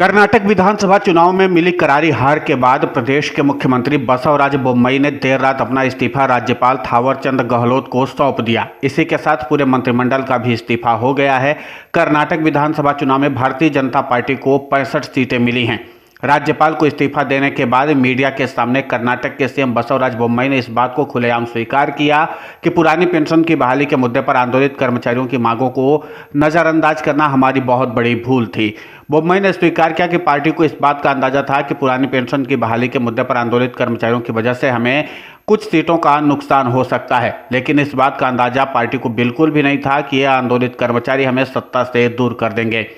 कर्नाटक विधानसभा चुनाव में मिली करारी हार के बाद प्रदेश के मुख्यमंत्री बसवराज बोम्मई ने देर रात अपना इस्तीफा राज्यपाल थावरचंद गहलोत को सौंप दिया। इसी के साथ पूरे मंत्रिमंडल का भी इस्तीफा हो गया है। कर्नाटक विधानसभा चुनाव में भारतीय जनता पार्टी को 65 सीटें मिली हैं। राज्यपाल को इस्तीफा देने के बाद मीडिया के सामने कर्नाटक के सीएम बसवराज बोम्मई ने इस बात को खुलेआम स्वीकार किया कि पुरानी पेंशन की बहाली के मुद्दे पर आंदोलित कर्मचारियों की मांगों को नजरअंदाज करना हमारी बहुत बड़ी भूल थी। बोम्मई ने स्वीकार किया कि पार्टी को इस बात का अंदाजा था कि पुरानी पेंशन की बहाली के मुद्दे पर आंदोलित कर्मचारियों की वजह से हमें कुछ सीटों का नुकसान हो सकता है, लेकिन इस बात का अंदाजा पार्टी को बिल्कुल भी नहीं था कि यह आंदोलित कर्मचारी हमें सत्ता से दूर कर देंगे।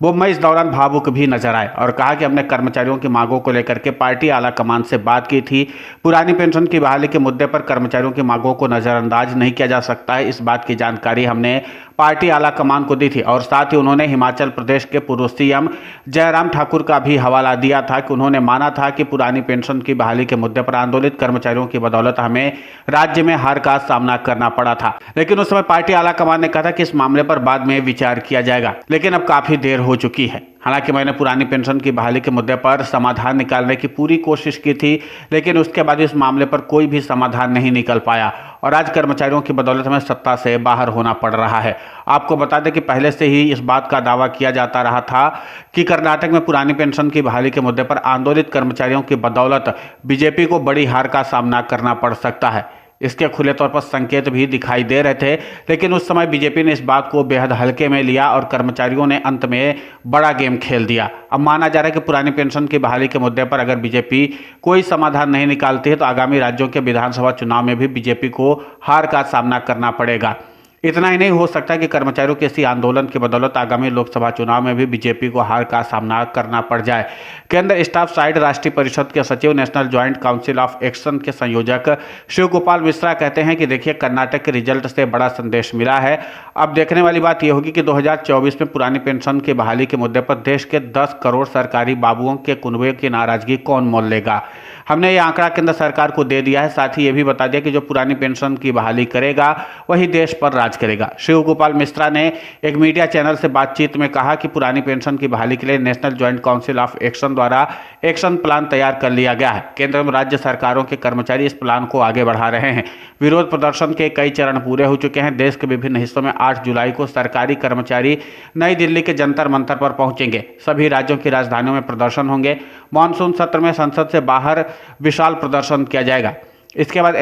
बोम्मई इस दौरान भावुक भी नजर आए और कहा कि हमने कर्मचारियों की मांगों को लेकर के पार्टी आला कमान से बात की थी। पुरानी पेंशन की बहाली के मुद्दे पर कर्मचारियों की मांगों को नजरअंदाज नहीं किया जा सकता है। इस बात की जानकारी हमने पार्टी आला कमान को दी थी और साथ ही उन्होंने हिमाचल प्रदेश के पूर्व सीएम जयराम ठाकुर का भी हवाला दिया था कि उन्होंने माना था कि पुरानी पेंशन की बहाली के मुद्दे पर आंदोलित कर्मचारियों की बदौलत हमें राज्य में हार का सामना करना पड़ा था, लेकिन उस समय पार्टी आला कमान ने कहा था कि इस मामले पर बाद में विचार किया जाएगा, लेकिन अब काफी देर हो चुकी है। हालांकि मैंने पुरानी पेंशन की बहाली के मुद्दे पर समाधान निकालने की पूरी कोशिश की थी, लेकिन उसके बाद इस मामले पर कोई भी समाधान नहीं निकल पाया और आज कर्मचारियों की बदौलत हमें सत्ता से बाहर होना पड़ रहा है। आपको बता दें कि पहले से ही इस बात का दावा किया जाता रहा था कि कर्नाटक में पुरानी पेंशन की बहाली के मुद्दे पर आंदोलित कर्मचारियों की बदौलत बीजेपी को बड़ी हार का सामना करना पड़ सकता है। इसके खुले तौर पर संकेत भी दिखाई दे रहे थे, लेकिन उस समय बीजेपी ने इस बात को बेहद हल्के में लिया और कर्मचारियों ने अंत में बड़ा गेम खेल दिया। अब माना जा रहा है कि पुरानी पेंशन की बहाली के मुद्दे पर अगर बीजेपी कोई समाधान नहीं निकालती है तो आगामी राज्यों के विधानसभा चुनाव में भी बीजेपी को हार का सामना करना पड़ेगा। इतना ही नहीं, हो सकता है कि कर्मचारियों के इसी आंदोलन की बदौलत आगामी लोकसभा चुनाव में भी बीजेपी को हार का सामना करना पड़ जाए। केंद्र स्टाफ साइड राष्ट्रीय परिषद के सचिव national joint council of action के संयोजक शिव गोपाल मिश्रा कहते हैं कि देखिए, कर्नाटक के रिजल्ट से बड़ा संदेश मिला है। अब देखने वाली बात यह होगी कि 2024 में पुरानी पेंशन की बहाली के मुद्दे पर देश के 10 करोड़ सरकारी बाबुओं के कुनबे की नाराजगी कौन मोल लेगा। हमने ये आंकड़ा केंद्र सरकार को दे दिया है, साथ ही ये भी बता दिया कि जो पुरानी पेंशन की बहाली करेगा वही देश पर राज करेगा। शिव गोपाल मिश्रा ने एक मीडिया चैनल से बातचीत में कहा कि पुरानी पेंशन की बहाली के लिए national joint council of action द्वारा एक्शन प्लान तैयार कर लिया गया है। केंद्र एवं राज्य सरकारों के कर्मचारी इस प्लान को आगे बढ़ा रहे हैं। विरोध प्रदर्शन के कई चरण पूरे हो चुके हैं। देश के विभिन्न हिस्सों में 8 जुलाई को सरकारी कर्मचारी नई दिल्ली के जंतर मंतर पर पहुंचेंगे। सभी राज्यों की राजधानियों में प्रदर्शन होंगे। मानसून सत्र में संसद से बाहर विशाल प्रदर्शन किया जाएगा। इसके बाद